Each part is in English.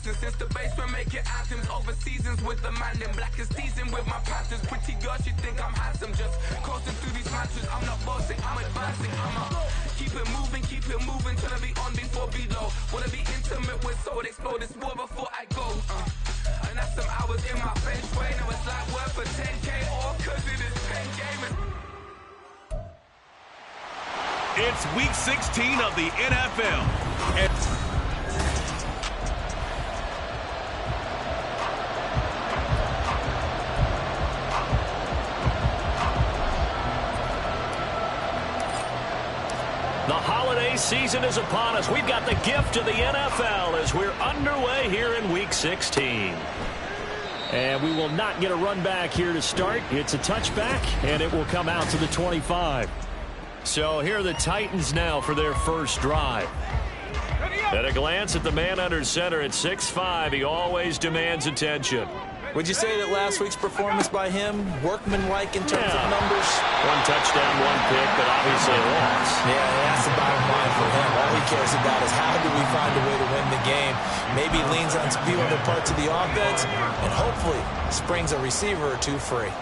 pattern. Since the basement making anthems over seasons with the man. Then black is seasoned with my patterns. Pretty girls, you think I'm handsome. Just coasting through these matches. I'm not bossing, I'm advancing. Keep it moving till I be on before below. Wanna be intimate with soul, explore this war before I go. And that's some hours in my feng shui. Now it's like work for 10K or cause it is pen gaming. It's week 16 of the NFL. The holiday season is upon us. We've got the gift of the NFL as we're underway here in week 16. And we will not get a run back here to start. It's a touchback, and it will come out to the 25. So here are the Titans now for their first drive. At a glance at the man under center at 6'5", he always demands attention. Would you say that last week's performance by him, workmanlike in terms of numbers? One touchdown, one pick, but obviously a loss. Yeah, that's the bottom line for him. All he cares about is how do we find a way to win the game. Maybe leans on a few other parts of the offense, and hopefully springs a receiver or two free.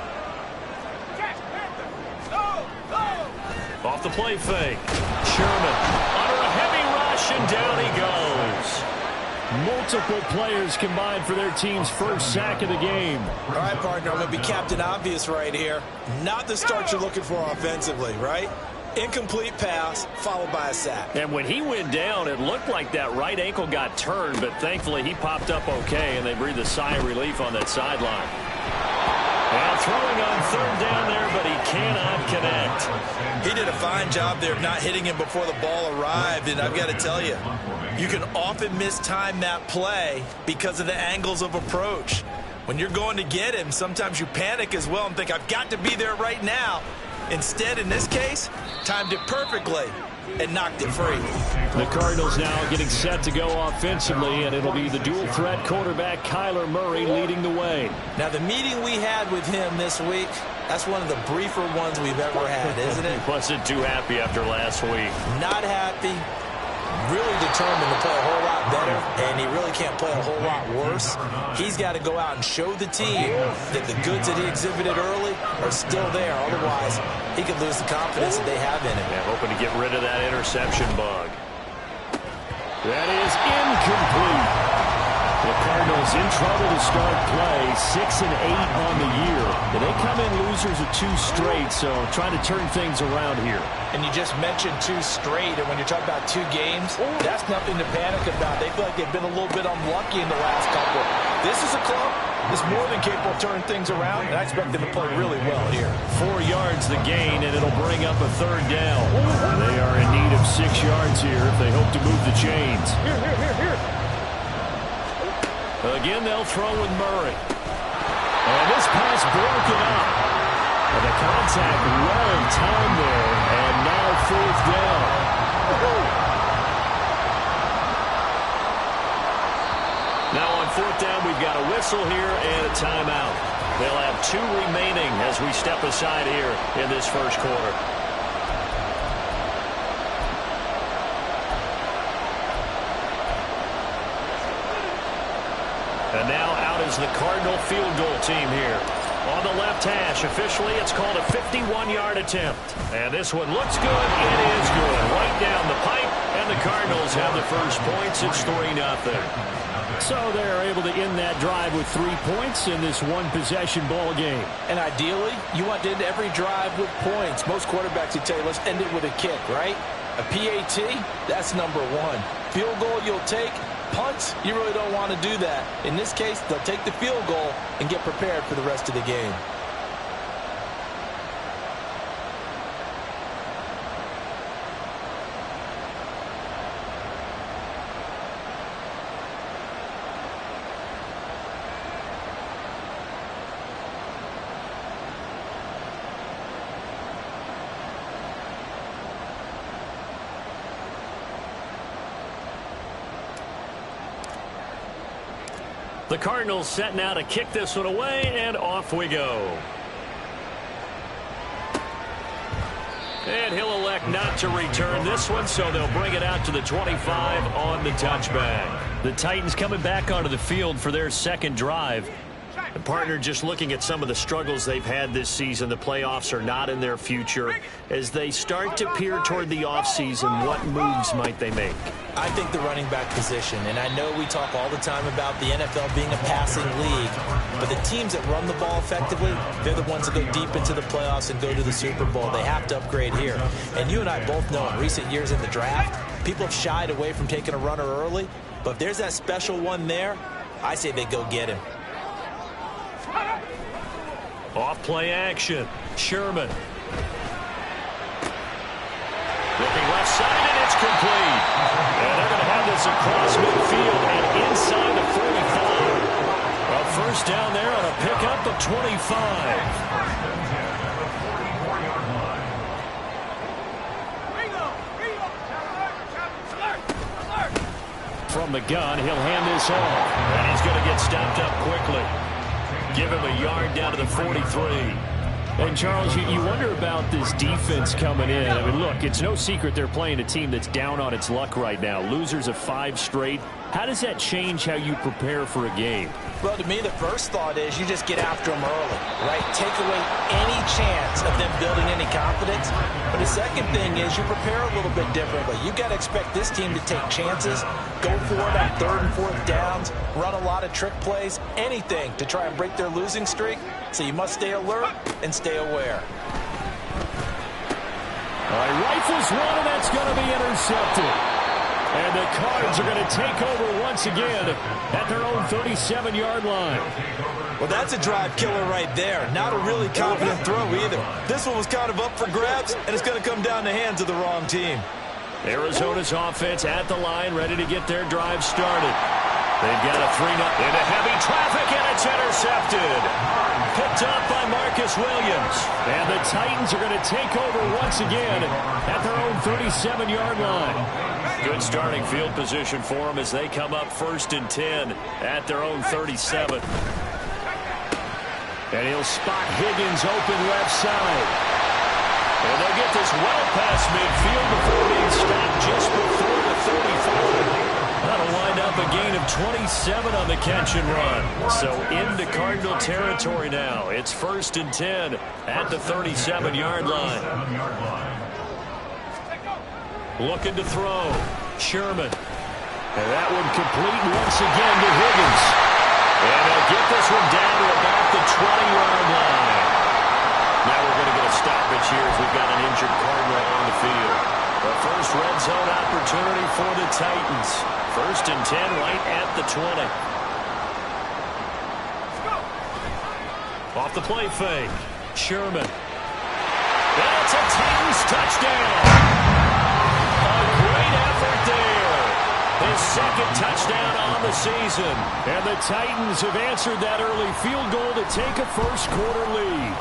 Off the play fake. Sherman under a heavy rush, and down he goes. Multiple players combined for their team's first sack of the game. All right, partner, I'm going to be Captain Obvious right here. Not the start you're looking for offensively, right? Incomplete pass, followed by a sack. And when he went down, it looked like that right ankle got turned, but thankfully he popped up okay, and they breathed a sigh of relief on that sideline. Well, throwing on third down there, but he cannot connect. He did a fine job there of not hitting him before the ball arrived, and I've got to tell you, you can often mistime that play because of the angles of approach. When you're going to get him, sometimes you panic as well and think, I've got to be there right now. Instead, in this case, timed it perfectly and knocked it free. The Cardinals now getting set to go offensively, and it'll be the dual-threat quarterback Kyler Murray leading the way. Now, the meeting we had with him this week, that's one of the briefer ones we've ever had, isn't it? He wasn't too happy after last week. Not happy. Really determined to play a whole lot better, and he really can't play a whole lot worse. He's got to go out and show the team that the goods that he exhibited early are still there. Otherwise, he could lose the confidence that they have in him. Yeah, hoping to get rid of that interception bug. That is incomplete. The Cardinals in trouble to start play, 6-8 on the year. And they come in losers of 2 straight, so trying to turn things around here. And you just mentioned 2 straight, and when you're talking about 2 games, that's nothing to panic about. They feel like they've been a little bit unlucky in the last couple. This is a club that's more than capable of turning things around, and I expect them to play really well here. 4 yards the gain, and it'll bring up a third down. They are in need of 6 yards here if they hope to move the chains. Here. Again, they'll throw with Murray. And this pass broken up. And the contact well timed there. And now 4th down. Now on 4th down, we've got a whistle here and a timeout. They'll have 2 remaining as we step aside here in this first quarter. And now out is the Cardinal field goal team here. On the left hash, officially it's called a 51-yard attempt. And this one looks good. It is good. Right down the pipe, and the Cardinals have the first points. It's 3-0. So they're able to end that drive with 3 points in this one-possession ball game. And ideally, you want to end every drive with points. Most quarterbacks would tell you, let's end it with a kick, right? A PAT, that's number 1. Field goal you'll take. Punts, you really don't want to do that. In this case, they'll take the field goal and get prepared for the rest of the game. The Cardinals set now to kick this one away, and off we go. And he'll elect not to return this one, so they'll bring it out to the 25 on the touchback. The Titans coming back onto the field for their second drive. The partner just looking at some of the struggles they've had this season. The playoffs are not in their future. As they start to peer toward the offseason, what moves might they make? I think the running back position, and I know we talk all the time about the NFL being a passing league, but the teams that run the ball effectively, they're the ones that go deep into the playoffs and go to the Super Bowl. They have to upgrade here. And you and I both know in recent years in the draft, people have shied away from taking a runner early, but if there's that special one there, I say they go get him. Off play action. Sherman. Looking left side, and it's complete. And they're going to have this across midfield and inside the 45. A first down there on a pickup of 25. From the gun, he'll hand this off. And he's going to get stopped up quickly. Give him a yard down to the 43. And, Charles, you wonder about this defense coming in. I mean, look, it's no secret they're playing a team that's down on its luck right now. Losers of 5 straight. How does that change how you prepare for a game? Well, to me, the first thought is you just get after them early, right? Take away any chance of them building any confidence. But the second thing is you prepare a little bit differently. You got to expect this team to take chances, go for it on 3rd and 4th downs, run a lot of trick plays, anything to try and break their losing streak. So you must stay alert and stay aware. All right, rifles one, and that's going to be intercepted. And the Cards are going to take over once again at their own 37-yard line. Well, that's a drive killer right there. Not a really confident throw either. This one was kind of up for grabs, and it's going to come down the hands of the wrong team. Arizona's offense at the line, ready to get their drive started. They've got a 3-0 into heavy traffic, and it's intercepted. Picked up by Marcus Williams. And the Titans are going to take over once again at their own 37-yard line. Good starting field position for them as they come up 1st and 10 at their own 37. And he'll spot Higgins open left side. And they'll get this well past midfield before being stopped just before the 35. That'll wind up a gain of 27 on the catch and run. So into Cardinal territory now. It's 1st and 10 at the 37-yard line. Looking to throw. Sherman. And that one complete once again to Higgins. And they'll get this one down to about the 20-yard line. Now we're going to get a stoppage here as we've got an injured Cardinal on the field. The first red zone opportunity for the Titans. 1st and 10 right at the 20. Off the play fake. Sherman. And it's a Titans touchdown. A great effort there. His second touchdown on the season. And the Titans have answered that early field goal to take a first-quarter lead.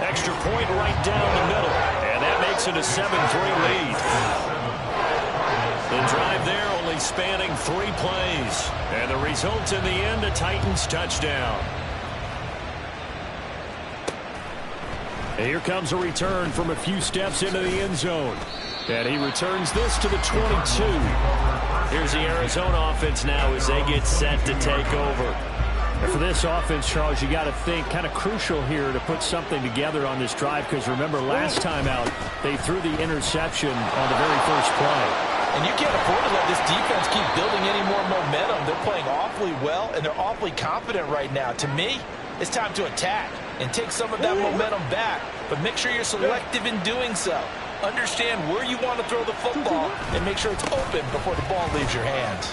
Extra point right down the middle. And that makes it a 7-3 lead. The drive there only spanning 3 plays. And the result in the end, a Titans touchdown. And here comes a return from a few steps into the end zone. And he returns this to the 22. Here's the Arizona offense now as they get set to take over. And for this offense, Charles, you got to think kind of crucial here to put something together on this drive, because remember last time out they threw the interception on the very first play. And you can't afford to let this defense keep building any more momentum. They're playing awfully well, and they're awfully confident right now. To me, it's time to attack and take some of that momentum back, but make sure you're selective in doing so. Understand where you want to throw the football and make sure it's open before the ball leaves your hands.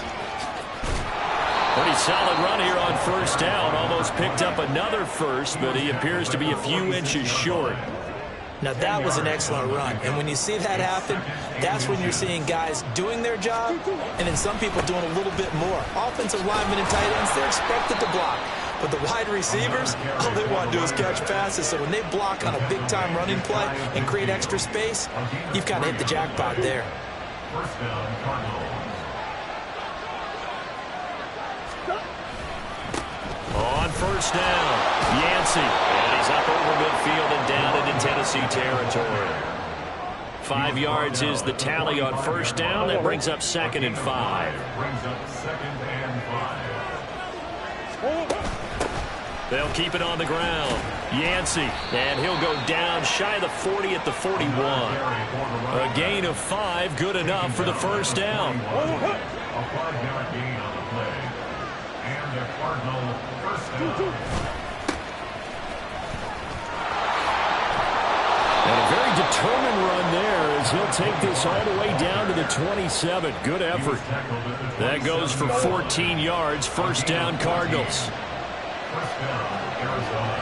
Pretty solid run here on 1st down. Almost picked up another first, but he appears to be a few inches short. Now, that was an excellent run. And when you see that happen, that's when you're seeing guys doing their job and then some people doing a little bit more. Offensive linemen and tight ends, they're expected to block. But the wide receivers, all they want to do is catch passes. So when they block on a big-time running play and create extra space, you've kind of hit the jackpot there. On 1st down, Yancey. And he's up over midfield and down into Tennessee territory. 5 yards is the tally on first down. That brings up 2nd and 5. They'll keep it on the ground. Yancey, and he'll go down shy of the 40 at the 41. A gain of 5, good enough for the first down. A 5-yard gain on the play. And a Cardinal first down. And a very determined run there as he'll take this all the way down to the 27. Good effort. That goes for 14 yards. First down, Cardinals. First down, Arizona.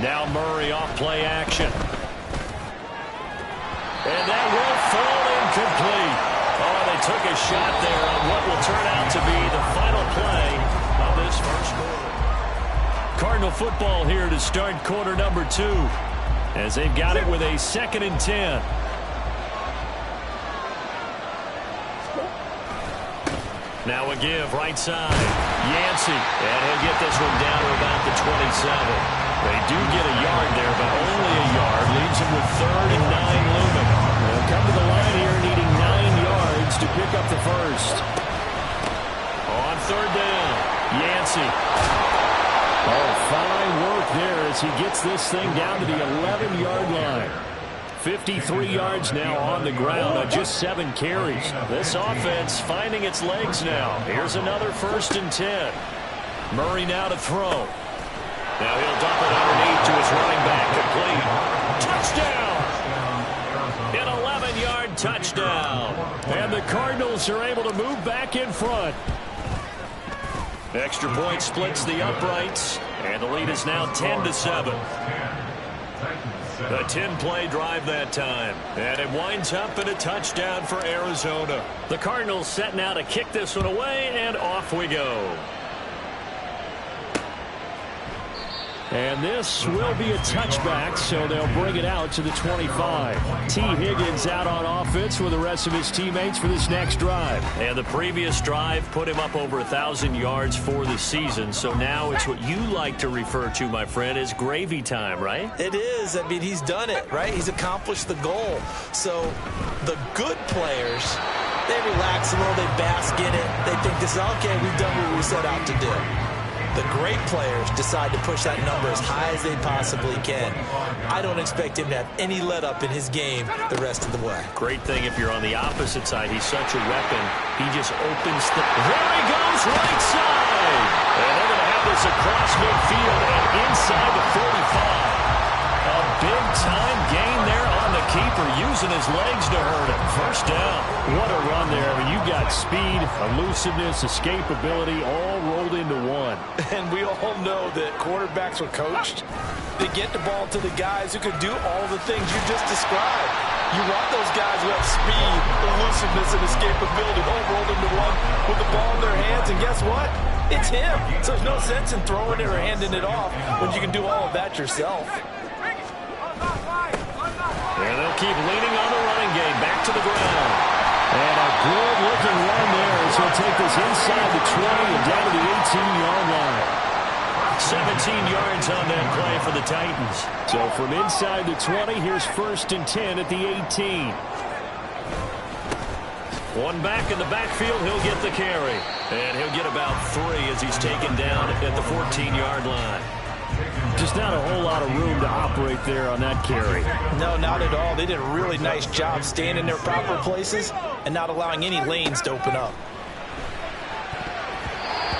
Now Murray off play action. And that will fall incomplete. Oh, they took a shot there on what will turn out to be the final play of this first quarter. Cardinal football here to start quarter number 2. As they've got it with a 2nd and 10. Now a give right side. Yancey. And he'll get this one down to about the 27. They do get a yard there, but only a yard. Leaves him with 3rd and 9 looming. They'll come to the line here needing 9 yards to pick up the first. On 3rd down, Yancey. Oh, fine work there as he gets this thing down to the 11-yard line. 53 yards now on the ground on just 7 carries. This offense finding its legs now. Here's another 1st and 10. Murray now to throw. Now he'll dump it underneath to his running back. Complete. Touchdown. An 11-yard touchdown. And the Cardinals are able to move back in front. Extra point splits the uprights, and the lead is now 10-7. A 10-play drive that time, and it winds up in a touchdown for Arizona. The Cardinals set now to kick this one away, and off we go. And this will be a touchback, so they'll bring it out to the 25. T. Higgins out on offense with the rest of his teammates for this next drive. And the previous drive put him up over 1,000 yards for the season, so now it's what you like to refer to, my friend, as gravy time, right? It is. I mean, he's done it, right? He's accomplished the goal. So the good players, they relax a little, they bask in it. They think this is, okay, we've done what we set out to do. The great players decide to push that number as high as they possibly can. I don't expect him to have any let-up in his game the rest of the way. Great thing if you're on the opposite side. He's such a weapon. He just opens the... There he goes, right side! And they're going to have this across midfield and inside the 45. A big-time gain there on the keeper, using his legs to hurt him. First down. What a run there. I mean, you've got speed, elusiveness, escapability, all rolled into one. And we all know that quarterbacks are coached to get the ball to the guys who can do all the things you just described. You want those guys who have speed, elusiveness, and escapability all rolled into one with the ball in their hands. And guess what? It's him. So there's no sense in throwing it or handing it off when you can do all of that yourself. And they'll keep leaning on the running game. Back to the ground. And a good-looking run there as he'll take this inside the 20 and down to the 18-yard line. 17 yards on that play for the Titans. So from inside the 20, here's 1st and 10 at the 18. One back in the backfield, he'll get the carry. And he'll get about 3 as he's taken down at the 14-yard line. Just not a whole lot of room to operate there on that carry. No, not at all. They did a really nice job staying in their proper places and not allowing any lanes to open up.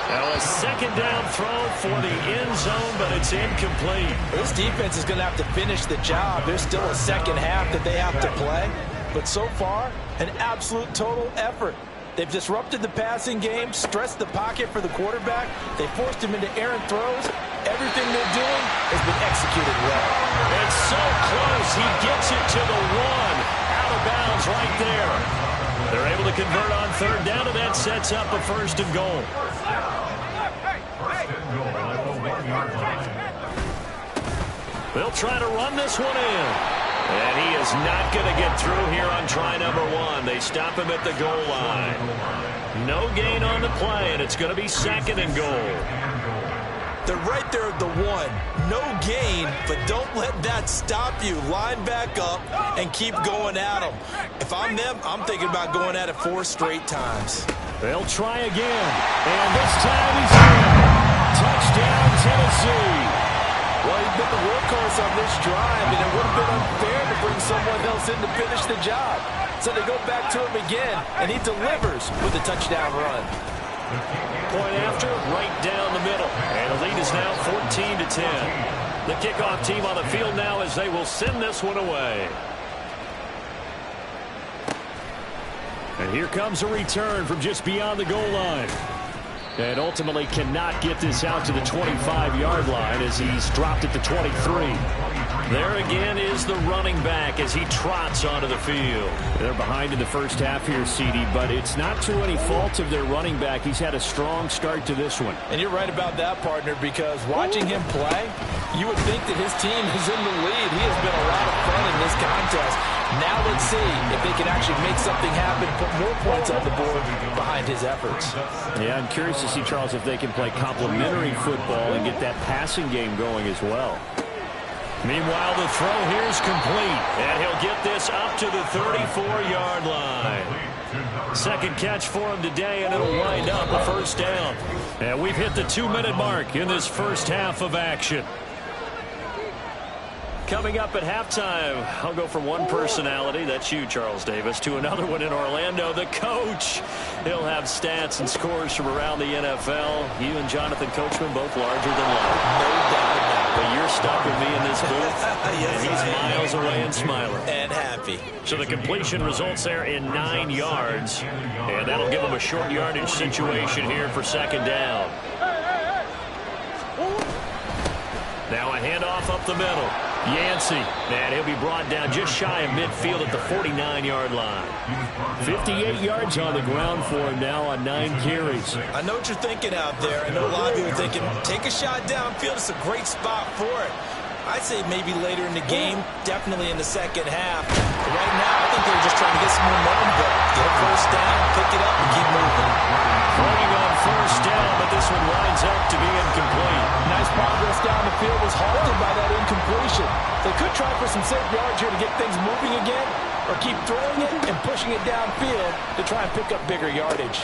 Now a 2nd down throw for the end zone, but it's incomplete. This defense is going to have to finish the job. There's still a second half that they have to play. But so far, an absolute total effort. They've disrupted the passing game, stressed the pocket for the quarterback. They forced him into errant throws. Everything they're doing has been executed well. It's so close. He gets it to the 1. Out of bounds right there. They're able to convert on 3rd down, and that sets up a 1st and goal. They'll try to run this one in. And he is not going to get through here on try number 1. They stop him at the goal line. No gain on the play, and it's going to be 2nd and goal. They're right there at the 1. No gain, but don't let that stop you. Line back up and keep going at them. If I'm them, I'm thinking about going at it 4 straight times. They'll try again. And this time he's in. Touchdown, Tennessee. Well, he's been the workhorse on this drive, and it would have been unfair to bring someone else in to finish the job. So they go back to him again, and he delivers with a touchdown run. Point after, right down the middle. And the lead is now 14-10. The kickoff team on the field now as they will send this one away. And here comes a return from just beyond the goal line. And ultimately cannot get this out to the 25-yard line as he's dropped at the 23. There again is the running back as he trots onto the field. They're behind in the first half here, CD, but it's not to any fault of their running back. He's had a strong start to this one. And you're right about that, partner, because watching him play, you would think that his team is in the lead. He has been a lot of fun in this contest. Now let's see if they can actually make something happen, put more points on the board behind his efforts. Yeah, I'm curious to see, Charles, if they can play complementary football and get that passing game going as well. Meanwhile, the throw here is complete, and he'll get this up to the 34-yard line. Second catch for him today, and it'll wind up a first down. And we've hit the 2-minute mark in this first half of action. Coming up at halftime, I'll go from one personality, that's you, Charles Davis, to another one in Orlando, the coach. He'll have stats and scores from around the NFL. You and Jonathan Coachman both larger than life. No doubt about it. But you're stuck with me in this booth, Yes, and he's miles away and smiling. And happy. So the completion results there in 9 yards, and that'll give him a short yardage situation here for second down. Now a handoff up the middle. Yancey, and he'll be brought down just shy of midfield at the 49-yard line. 58 yards on the ground for him now on 9 carries. I know what you're thinking out there. I know a lot of you are thinking, take a shot downfield. It's a great spot for it. I'd say maybe later in the game, definitely in the second half. But right now, I think they're just trying to get some momentum going. Get a first down, pick it up, and keep moving. Throwing on first down, but this one winds up to be incomplete. Nice progress down the field was halted by that incompletion. They could try for some safe yards here to get things moving again, or keep throwing it and pushing it downfield to try and pick up bigger yardage.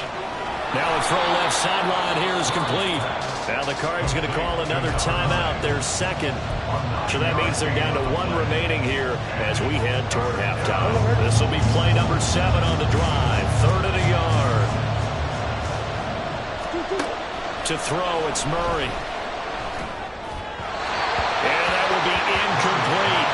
Now a throw left sideline here is complete. Now the Cards going to call another timeout, their second. So that means they're down to 1 remaining here as we head toward halftime. This will be play number 7 on the drive. 3rd and a yard. To throw, it's Murray. And that will be incomplete.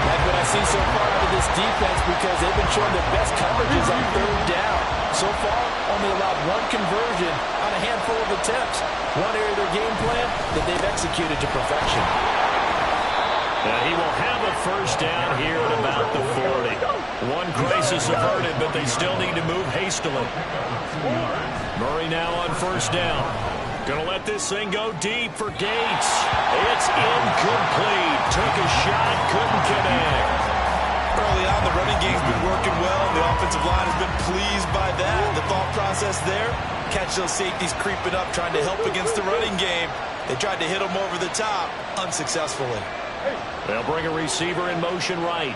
Like what I see so far out of this defense, because they've been showing their best coverages on 3rd down. So far, only allowed 1 conversion on a handful of attempts. One area of their game plan that they've executed to perfection. He will have a first down here at about the 40. One crisis averted, but they still need to move hastily. Murray now on first down. Gonna let this thing go deep for Gates. It's incomplete. Took a shot, couldn't connect. Early on, the running game's been working well, and the offensive line has been pleased by that. The thought process there, catch those safeties creeping up, trying to help against the running game. They tried to hit them over the top, unsuccessfully. They'll bring a receiver in motion right.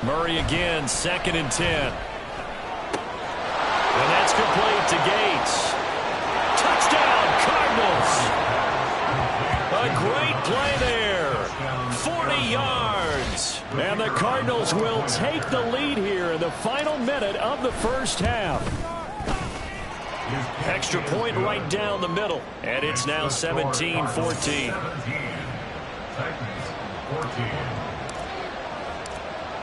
Murray again, 2nd and 10. And that's complete to Gates. Touchdown, Cardinals. A great play there. 40 yards. And the Cardinals will take the lead here in the final minute of the first half. Extra point right down the middle. And it's now 17-14.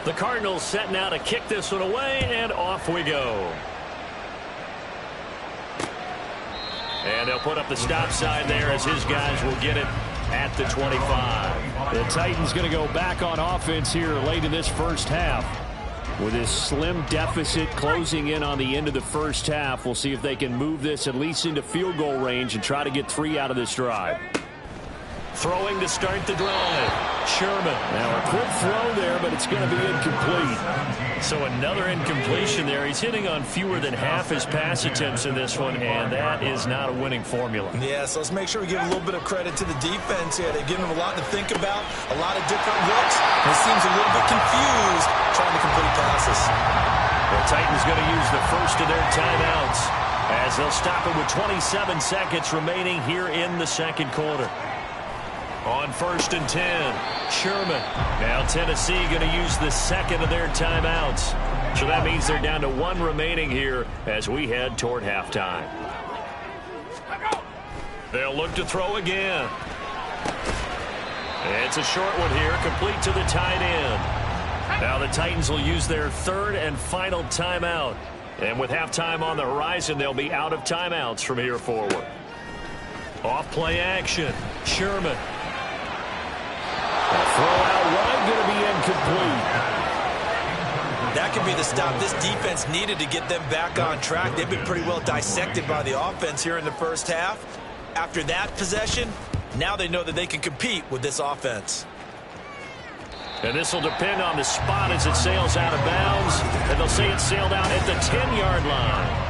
The Cardinals set now to kick this one away, and off we go. And they'll put up the stop sign there as his guys will get it at the 25. The Titans going to go back on offense here late in this first half. With this slim deficit closing in on the end of the first half, we'll see if they can move this at least into field goal range and try to get 3 out of this drive. Throwing to start the drive. Sherman. Now a quick throw there, but it's going to be incomplete. So another incompletion there. He's hitting on fewer than half his pass attempts in this one, and that is not a winning formula. Yeah, so let's make sure we give a little bit of credit to the defense here. They've given him a lot to think about, a lot of different looks, and he seems a little bit confused trying to complete passes. The Titans going to use the first of their timeouts as they'll stop it with 27 seconds remaining here in the second quarter. On 1st and 10, Sherman. Now Tennessee going to use the second of their timeouts. So that means they're down to 1 remaining here as we head toward halftime. They'll look to throw again. It's a short one here, complete to the tight end. Now the Titans will use their 3rd and final timeout. And with halftime on the horizon, they'll be out of timeouts from here forward. Off play action. Sherman. Throw out wide, going to be incomplete. That could be the stop this defense needed to get them back on track. They've been pretty well dissected by the offense here in the first half. After that possession, now they know that they can compete with this offense. And this will depend on the spot as it sails out of bounds. And they'll say it sailed out at the 10-yard line.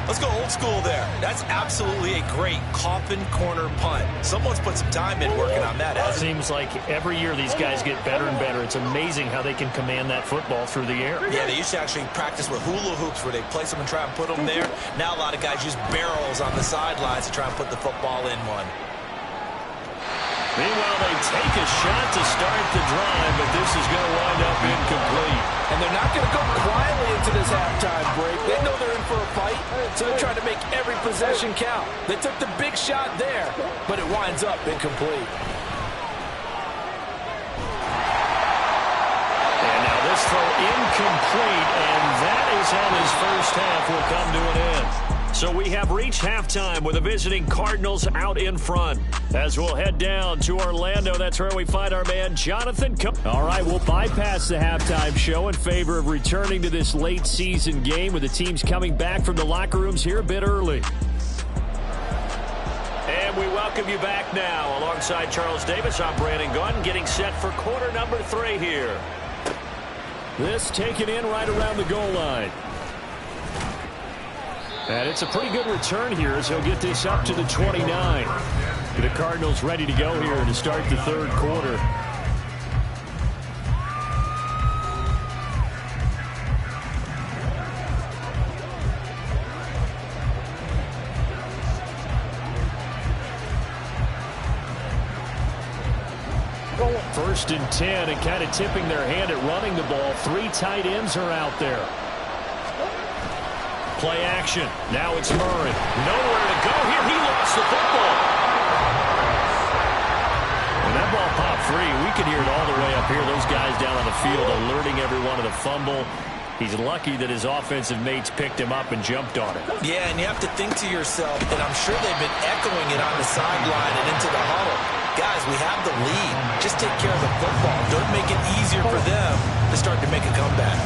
Let's go old school there. That's absolutely a great coffin corner punt. Someone's put some time in working on that. It seems like every year these guys get better and better. It's amazing how they can command that football through the air. Yeah, they used to actually practice with hula hoops where they place them and try and put them there. Now a lot of guys use barrels on the sidelines to try and put the football in one. Meanwhile, they take a shot to start the drive, but this is going to wind up incomplete. And they're not going to go quietly into this halftime break. They know they're in for a fight, so they're trying to make every possession count. They took the big shot there, but it winds up incomplete. And now this throw incomplete, and that is how this first half will come to an end. So we have reached halftime with the visiting Cardinals out in front. As we'll head down to Orlando, that's where we find our man Jonathan. All right, we'll bypass the halftime show in favor of returning to this late season game with the teams coming back from the locker rooms here a bit early. And we welcome you back now. Alongside Charles Davis, I'm Brandon Gunn, getting set for quarter number 3 here. This taken in right around the goal line. And it's a pretty good return here as he'll get this up to the 29. The Cardinals ready to go here to start the third quarter. First and 10, and kind of tipping their hand at running the ball. 3 tight ends are out there. Play action. Now it's Murray. Nowhere to go here. He lost the football. And that ball popped free. We could hear it all the way up here. Those guys down on the field alerting everyone of the fumble. He's lucky that his offensive mates picked him up and jumped on it. Yeah, and you have to think to yourself, and I'm sure they've been echoing it on the sideline and into the huddle. Guys, we have the lead. Just take care of the football. Don't make it easier for them to start to make a comeback.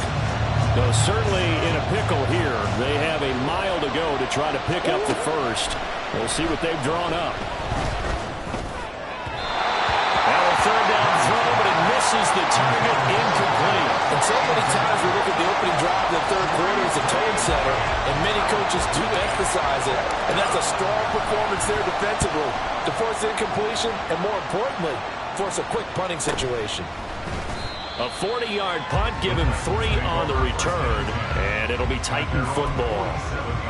No, certainly in a pickle here. They have a mile to go to try to pick up the first. We'll see what they've drawn up. Now a third down throw, but it misses the target, incomplete. And so many times we look at the opening drive of the third quarter as a tone setter, and many coaches do emphasize it. And that's a strong performance there defensively to force incompletion and, more importantly, force a quick punting situation. A 40-yard punt, give him 3 on the return, and it'll be Titan football.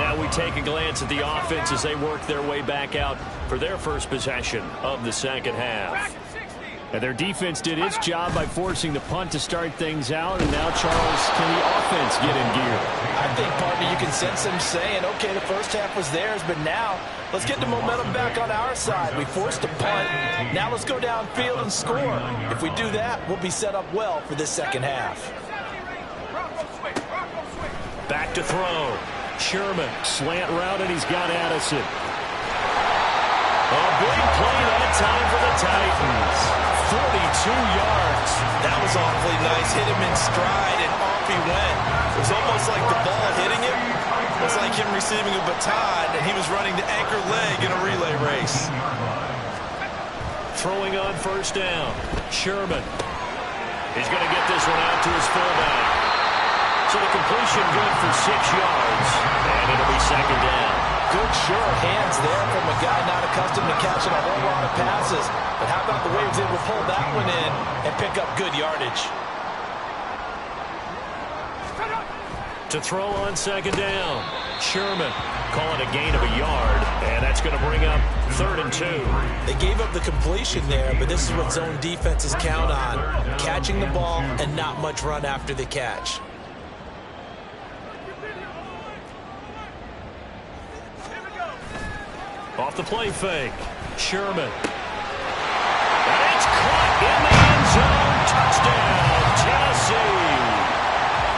Now we take a glance at the offense as they work their way back out for their first possession of the second half. And their defense did its job by forcing the punt to start things out, and now, Charles, can the offense get in gear? I think, partner, you can sense them saying, okay, the first half was theirs, but now let's get the momentum back on our side. We forced a punt. Now let's go downfield and score. If we do that, we'll be set up well for this second half. Back to throw. Sherman, slant route, and he's got Addison. A big play that time for the Titans. 42 yards. That was awfully nice. Hit him in stride, and off he went. It was almost like the ball hitting him. It was like him receiving a baton, and he was running the anchor leg in a relay race. throwing on first down. Sherman. He's going to get this one out to his fullback. So the completion good for 6 yards. And it'll be second down. Good, sure hands there from a guy not accustomed to catching a whole lot of passes. But how about the way he was able to pull that one in and pick up good yardage? To throw on second down. Sherman calling a gain of a yard, and that's going to bring up 3rd and 2. They gave up the completion there, but this is what zone defenses count on. Catching the ball and not much run after the catch. Off the play fake. Sherman. And it's caught in the end zone. Touchdown, Tennessee.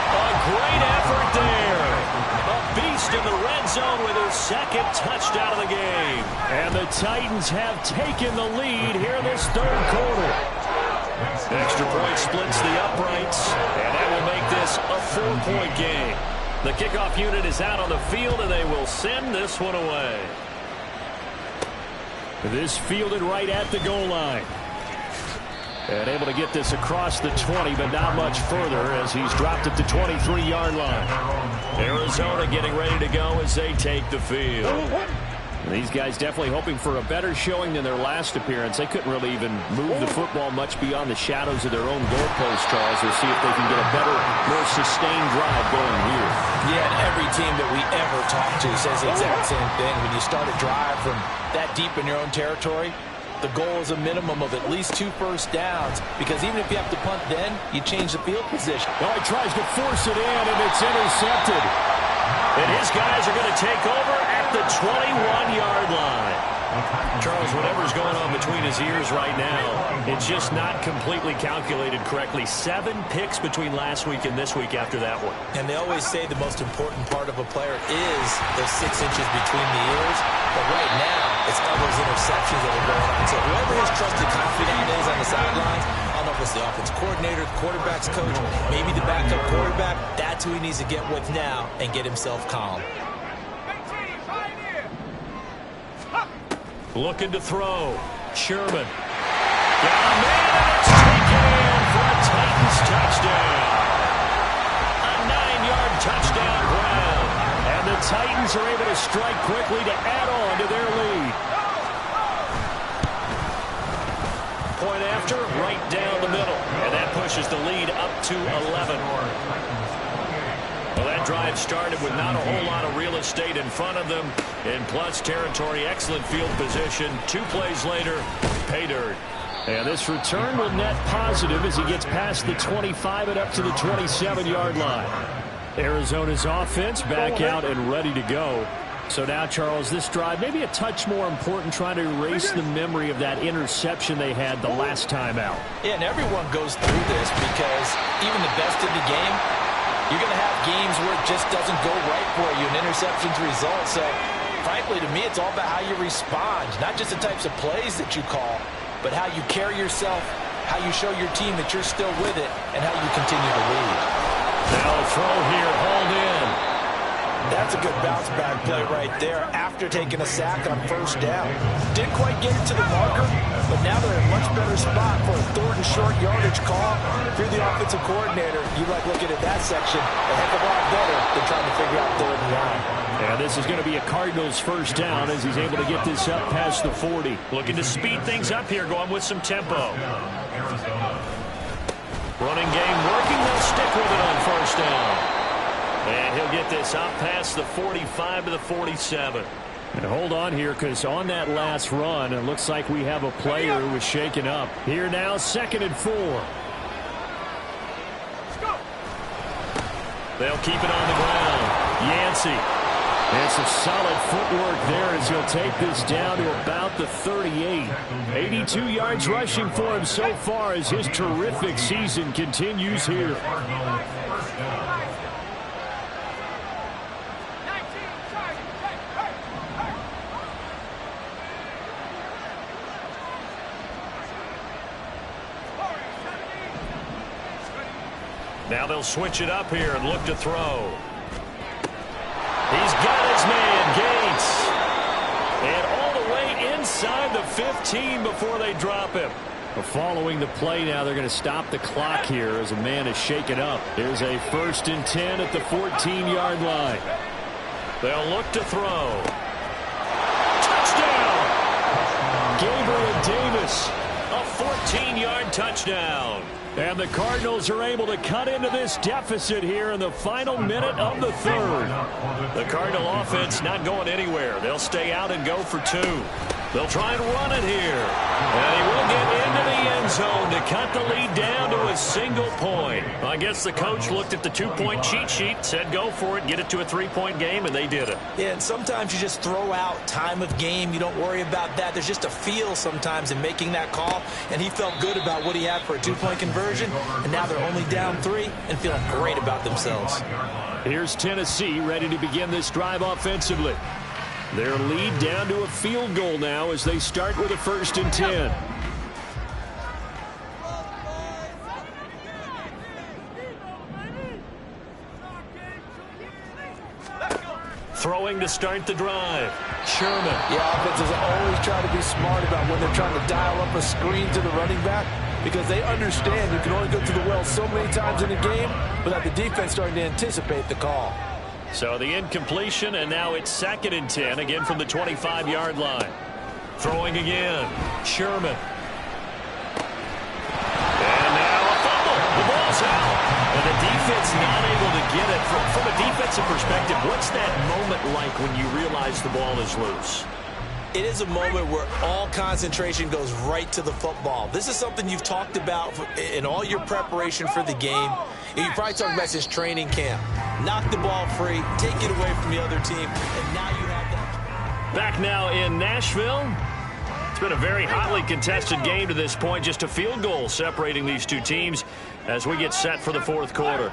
A great effort there. A beast in the red zone with his 2nd touchdown of the game. And the Titans have taken the lead here in this 3rd quarter. Extra point splits the uprights, and that will make this a 4-point game. The kickoff unit is out on the field, and they will send this one away. This fielded right at the goal line. And able to get this across the 20, but not much further as he's dropped it to 23-yard line. Arizona getting ready to go as they take the field. These guys definitely hoping for a better showing than their last appearance. They couldn't really even move the football much beyond the shadows of their own goalpost, Charles. We'll see if they can get a better, more sustained drive going here. Yeah, and every team that we ever talk to says the exact same thing. When you start a drive from that deep in your own territory, the goal is a minimum of at least 2 first downs, because even if you have to punt then, you change the field position. Oh, he tries to force it in, and it's intercepted. And his guys are going to take over at the 21-yard line. Charles, whatever's going on between his ears right now, it's just not completely calculated correctly. 7 picks between last week and this week after that one. And they always say the most important part of a player is those 6 inches between the ears. But right now, it's all those interceptions that are going on. So whoever his trusted confidant is on the sidelines, I don't know if it's the offense coordinator, the quarterback's coach, maybe the backup quarterback, that's who he needs to get with now and get himself calm. Looking to throw. Sherman. Got a man, and it's taken in for a Titans touchdown. A 9-yard touchdown ground. And the Titans are able to strike quickly to add on to their lead. Point after, right down the middle. And that pushes the lead up to 11. Well, that drive started with not a whole lot of real estate in front of them. In plus territory, excellent field position. 2 plays later, pay dirt. And this return will net positive as he gets past the 25 and up to the 27-yard line. Arizona's offense back out and ready to go. So now, Charles, this drive maybe a touch more important, trying to erase the memory of that interception they had the last time out. Yeah, and everyone goes through this because even the best in the game, you're going to have games where it just doesn't go right for you, and interceptions result. So, frankly, to me, it's all about how you respond, not just the types of plays that you call, but how you carry yourself, how you show your team that you're still with it, and how you continue to lead. Now a throw here, hauled in. That's a good bounce-back play right there after taking a sack on first down. Didn't quite get it to the marker, but now they're in a much better spot for a 3rd and short yardage call. If you're the offensive coordinator, you like looking at that section a heck of a lot better than trying to figure out 3rd and 9. And this is going to be a Cardinals first down as he's able to get this up past the 40. Looking to speed things up here, going with some tempo. Running game working, they'll stick with it on first down. And he'll get this up past the 45 to the 47. And hold on here, because on that last run, it looks like we have a player who was shaken up. Here now, 2nd and 4. They'll keep it on the ground. Yancey. And some solid footwork there as he'll take this down to about the 38. 82 yards rushing for him so far as his terrific season continues here. Now they'll switch it up here and look to throw. He's got his man, Gates. And all the way inside. inside the 15 before they drop him. Following the play now, they're going to stop the clock here as a man is shaken up. Here's a 1st and 10 at the 14-yard line. They'll look to throw. Touchdown! Gabriel Davis, a 14-yard touchdown. And the Cardinals are able to cut into this deficit here in the final minute of the 3rd. The Cardinal offense not going anywhere. They'll stay out and go for 2. They'll try and run it here. And he will get into the end zone to cut the lead down to a single point. I guess the coach looked at the 2-point cheat sheet, said go for it, get it to a 3-point game, and they did it. Yeah, and sometimes you just throw out time of game. You don't worry about that. There's just a feel sometimes in making that call, and he felt good about what he had for a 2-point conversion, and now they're only down 3 and feeling great about themselves. Here's Tennessee ready to begin this drive offensively. Their lead down to a field goal now as they start with a 1st and 10. Throwing to start the drive. Sherman. Yeah, offenses always try to be smart about when they're trying to dial up a screen to the running back, because they understand you can only go through the well so many times in a game without the defense starting to anticipate the call. So the incompletion, and now it's 2nd and 10, again from the 25-yard line. Throwing again. Sherman. And now a fumble. The ball's out. And the defense not able to get it. From a defensive perspective, what's that moment like when you realize the ball is loose? It is a moment where all concentration goes right to the football. This is something you've talked about in all your preparation for the game. You probably talked about since training camp. Knock the ball free, take it away from the other team, and now you have that. Back now in Nashville. It's been a very hotly contested game to this point. Just a field goal separating these two teams as we get set for the 4th quarter.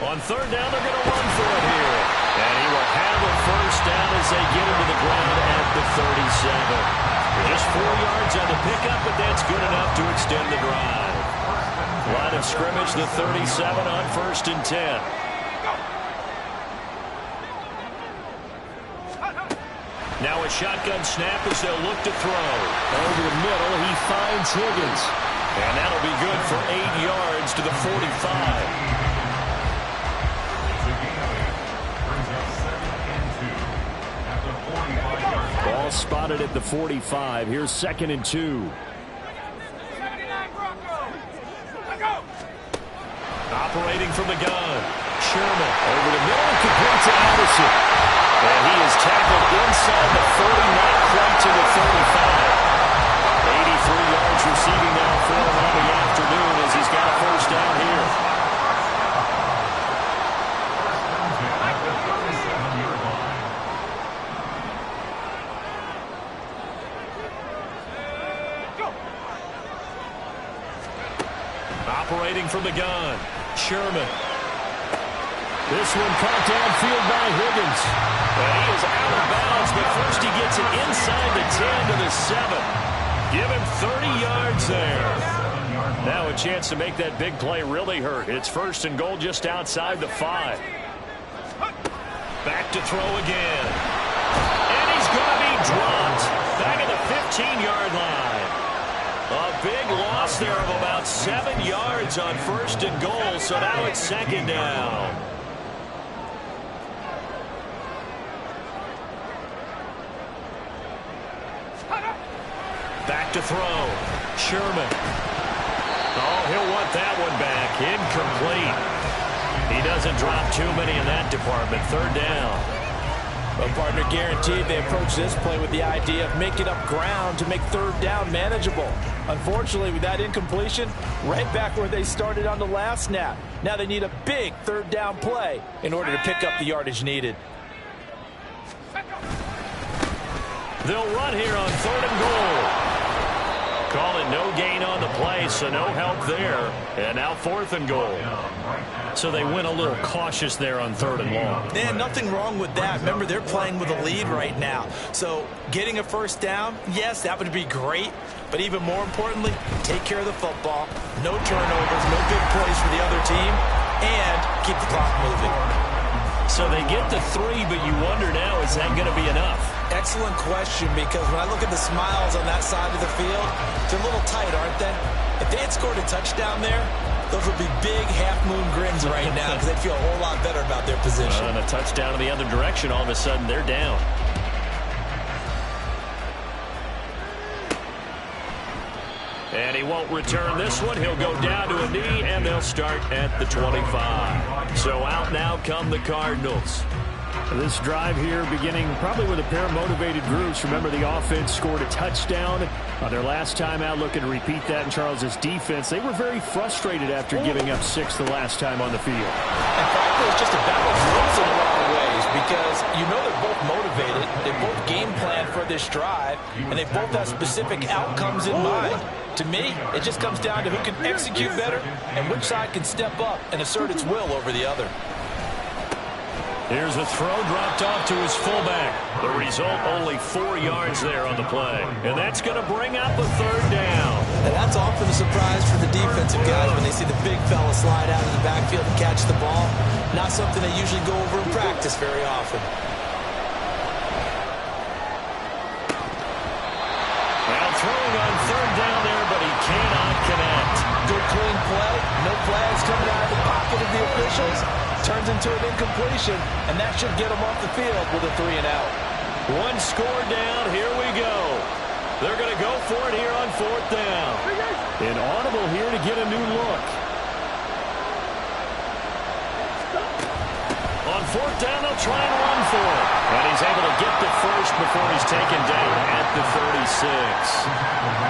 On 3rd down, they're going to run for it here. And he will have a 1st down as they get him to the ground at the 37. Just 4 yards on the pickup, but that's good enough to extend the drive. Line of scrimmage, the 37 on 1st and 10. Now a shotgun snap as they'll look to throw. Over the middle, he finds Higgins. And that'll be good for 8 yards to the 45. Ball spotted at the 45. Here's 2nd and 2. Operating from the gun. Sherman over the middle, complete to Addison. And he is tackled inside the 40, not quite to the 35. 83 yards receiving now for him on the afternoon as he's got a 1st down here. Operating from the gun. Sherman. This one caught downfield by Higgins. And he is out of bounds, but first he gets it inside the 10 to the 7. Give him 30 yards there. Now a chance to make that big play really hurt. It's 1st and goal just outside the 5. Back to throw again. And he's going to be dropped. Back at the 15-yard line. A big loss there of about 7 yards on 1st and goal, so now it's 2nd down. Back to throw. Sherman. Oh, he'll want that one back. Incomplete. He doesn't drop too many in that department. 3rd down. Well, partner, guaranteed they approach this play with the idea of making up ground to make 3rd down manageable. Unfortunately, with that incompletion, right back where they started on the last snap. Now they need a big 3rd down play in order to pick up the yardage needed. They'll run here on 3rd and goal. Call it no gain on the play, so no help there. And now 4th and goal. So they went a little cautious there on 3rd and long. Man, nothing wrong with that. Remember, they're playing with a lead right now. So getting a 1st down, yes, that would be great. But even more importantly, take care of the football. No turnovers, no big plays for the other team, and keep the clock moving. So they get the 3, but you wonder now, is that going to be enough? excellent question, because when I look at the smiles on that side of the field, they're a little tight, aren't they? If they had scored a touchdown there, those would be big half-moon grins right now, because they'd feel a whole lot better about their position. And a touchdown in the other direction, all of a sudden they're down. And he won't return this one. He'll go down to a knee, and they'll start at the 25. So out now come the Cardinals. This drive here beginning probably with a pair of motivated groups. Remember, the offense scored a touchdown on their last time out. Looking to repeat that in Charles's defense. They were very frustrated after giving up 6 the last time on the field. In fact, it was just a battle of wills in a lot of ways, because you know they're both motivated. They both game plan for this drive, and they both have specific outcomes in mind. To me, it just comes down to who can execute better and which side can step up and assert its will over the other. Here's a throw dropped off to his fullback. The result, only 4 yards there on the play. And that's going to bring up a 3rd down. And that's often a surprise for the defensive guys when they see the big fella slide out of the backfield and catch the ball. Not something they usually go over in practice very often. Now throwing on 3rd down there, but he cannot connect. Good clean play. No flags coming out of the pocket of the officials. Turns into an incompletion, and that should get him off the field with a 3-and-out. 1 score down. Here we go. They're going to go for it here on 4th down. An audible here to get a new look. On 4th down, they'll try and run for it. And he's able to get the first before he's taken down at the 36.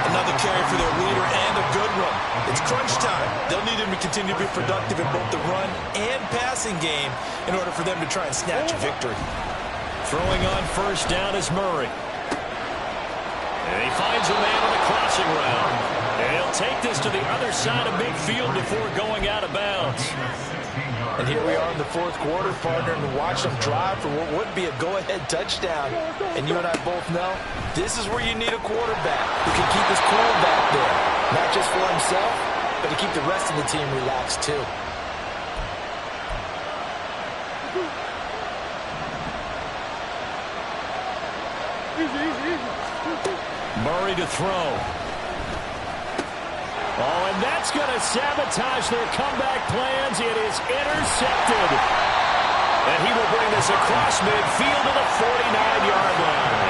Another carry for their leader, and a good one. It's crunch time. They'll need him to continue to be productive in both the run and passing game in order for them to try and snatch a victory. Throwing on 1st down is Murray. And he finds a man on a crossing route. And he'll take this to the other side of midfield before going out of bounds. And here we are in the 4th quarter, partner, and watch them drive for what would be a go-ahead touchdown. And you and I both know this is where you need a quarterback who can keep his cool back there. Not just for himself, but to keep the rest of the team relaxed too. Murray to throw. Oh, and that's going to sabotage their comeback plans. It is intercepted. And he will bring this across midfield to the 49-yard line.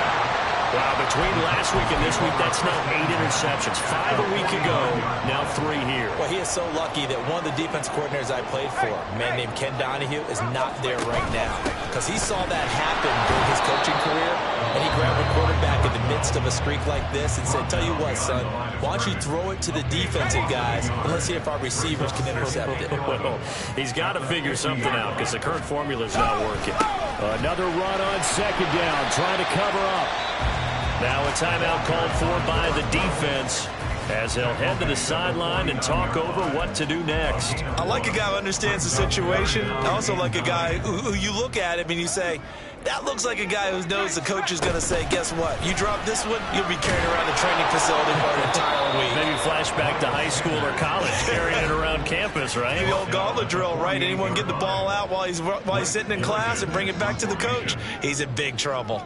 Wow, between last week and this week, that's now 8 interceptions. 5 a week ago, now 3 here. Well, he is so lucky that one of the defense coordinators I played for, a man named Ken Donahue, is not there right now. Because he saw that happen during his coaching career, and he grabbed a quarterback in the midst of a streak like this and said, tell you what, son, why don't you throw it to the defensive guys, and let's see if our receivers can intercept it. Well, he's got to figure something out because the current formula's not working. Another run on 2nd down, trying to cover up. Now a timeout called for by the defense as they'll head to the sideline and talk over what to do next. I like a guy who understands the situation. I also like a guy who you look at him and you say, that looks like a guy who knows the coach is going to say, guess what? You drop this one, you'll be carrying around the training facility for an entire week. Maybe flashback to high school or college, carrying it around campus, right? The old gauntlet drill, right? Anyone get the ball out while he's sitting in class and bring it back to the coach? He's in big trouble.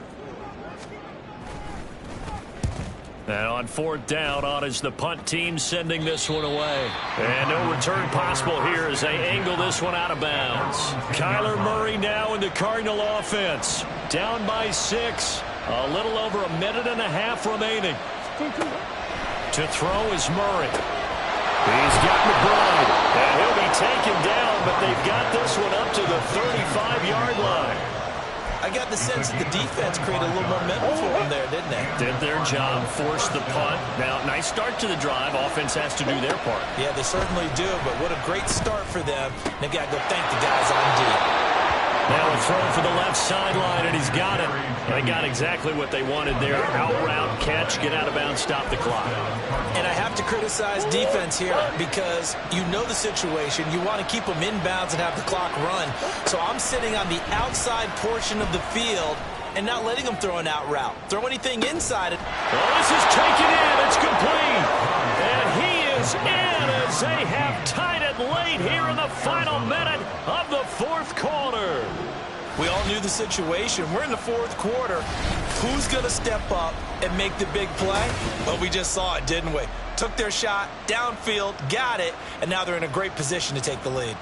And on 4th down, on is the punt team sending this one away. And no return possible here as they angle this one out of bounds. Kyler Murray now in the Cardinal offense. Down by 6. A little over a minute and a half remaining. To throw is Murray. He's got McBride. And he'll be taken down, but they've got this one up to the 35-yard line. I got the sense that the defense created a little momentum for them there, didn't they? Did their job, forced the punt. Now, nice start to the drive. Offense has to do their part. Yeah, they certainly do, but what a great start for them. They've got to go thank the guys on D. Now a throw for the left sideline, and he's got it. They got exactly what they wanted there. Out route, catch, get out of bounds, stop the clock. And I have to criticize defense here because you know the situation. You want to keep them inbounds and have the clock run. So I'm sitting on the outside portion of the field and not letting them throw an out route. Throw anything inside it. Well, this is taken in. It's complete. And he is in as they have tied it late here in the final minute of the 4th quarter. We all knew the situation. We're in the fourth quarter. Who's going to step up and make the big play? Well, we just saw it, didn't we? Took their shot, downfield, got it, and now they're in a great position to take the lead.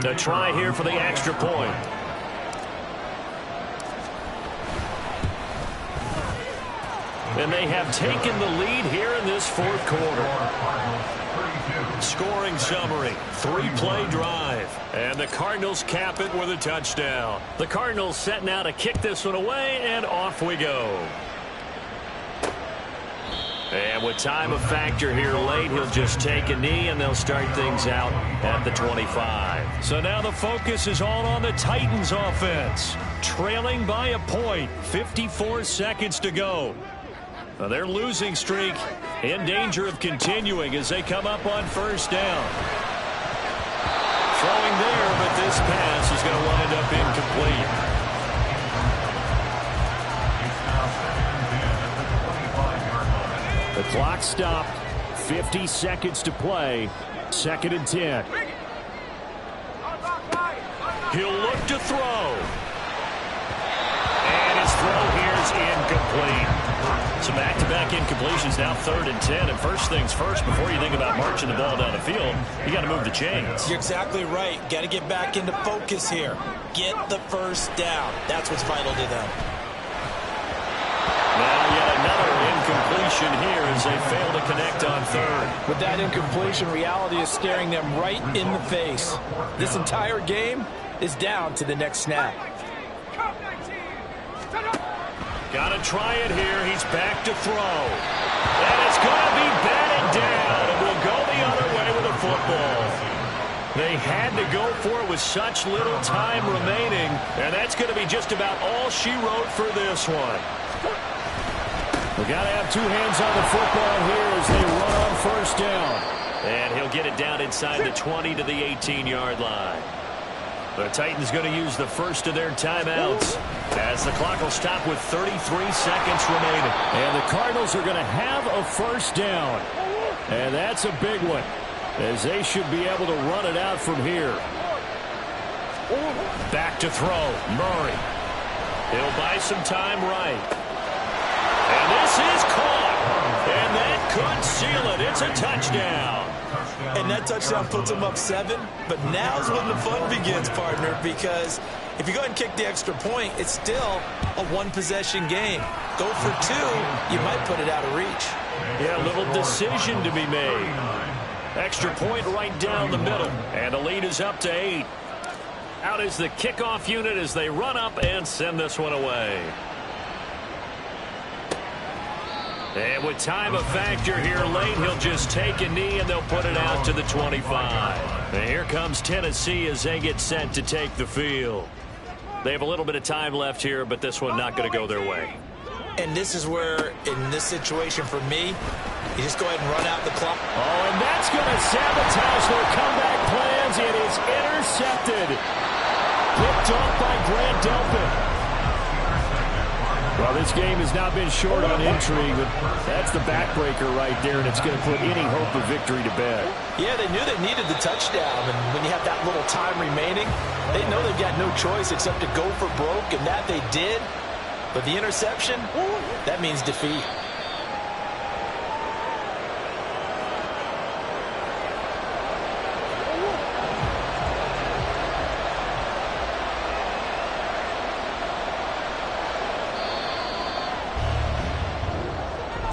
The try here for the extra point. And they have taken the lead here in this fourth quarter. Scoring summary, 3-play drive. And the Cardinals cap it with a touchdown. The Cardinals setting out to kick this one away, and off we go. And with time a factor here late, he'll just take a knee, and they'll start things out at the 25. So now the focus is all on the Titans offense. Trailing by a point, 54 seconds to go. Now their losing streak in danger of continuing as they come up on first down. Throwing there, but this pass is going to wind up incomplete. The clock stopped. 50 seconds to play. 2nd and 10. He'll look to throw. And his throw here is incomplete. So back-to-back incompletions, now 3rd and 10. And first things first, before you think about marching the ball down the field, you got to move the chains. You're exactly right. Got to get back into focus here. Get the first down. That's what's vital to them. Now yet another incompletion here as they fail to connect on 3rd. With that incompletion, reality is staring them right in the face. This entire game is down to the next snap. Got to try it here. He's back to throw. And it's going to be batted down. And will go the other way with a football. They had to go for it with such little time remaining. And that's going to be just about all she wrote for this one. We got to have two hands on the football here as they run on first down. And he'll get it down inside the 20 to the 18-yard line. The Titans going to use the first of their timeouts as the clock will stop with 33 seconds remaining. And the Cardinals are going to have a first down. And that's a big one, as they should be able to run it out from here. Back to throw. Murray. He'll buy some time right. And this is caught. And that could seal it. It's a touchdown. And that touchdown puts them up 7. But now's when the fun begins, partner, because if you go ahead and kick the extra point, it's still a one-possession game. Go for 2, you might put it out of reach. Yeah, a little decision to be made. Extra point right down the middle. And the lead is up to 8. Out is the kickoff unit as they run up and send this one away. And with time a factor here late, he'll just take a knee and they'll put it out to the 25. And here comes Tennessee as they get set to take the field. They have a little bit of time left here, but this one not going to go their way. And this is where, in this situation for me, you just go ahead and run out the clock. Oh, and that's going to sabotage their comeback plans. It is intercepted. Picked off by Grant Delpit. Well, this game has not been short on intrigue, but that's the backbreaker right there, and it's going to put any hope of victory to bed. Yeah, they knew they needed the touchdown, and when you have that little time remaining, they know they've got no choice except to go for broke, and that they did. But the interception, that means defeat.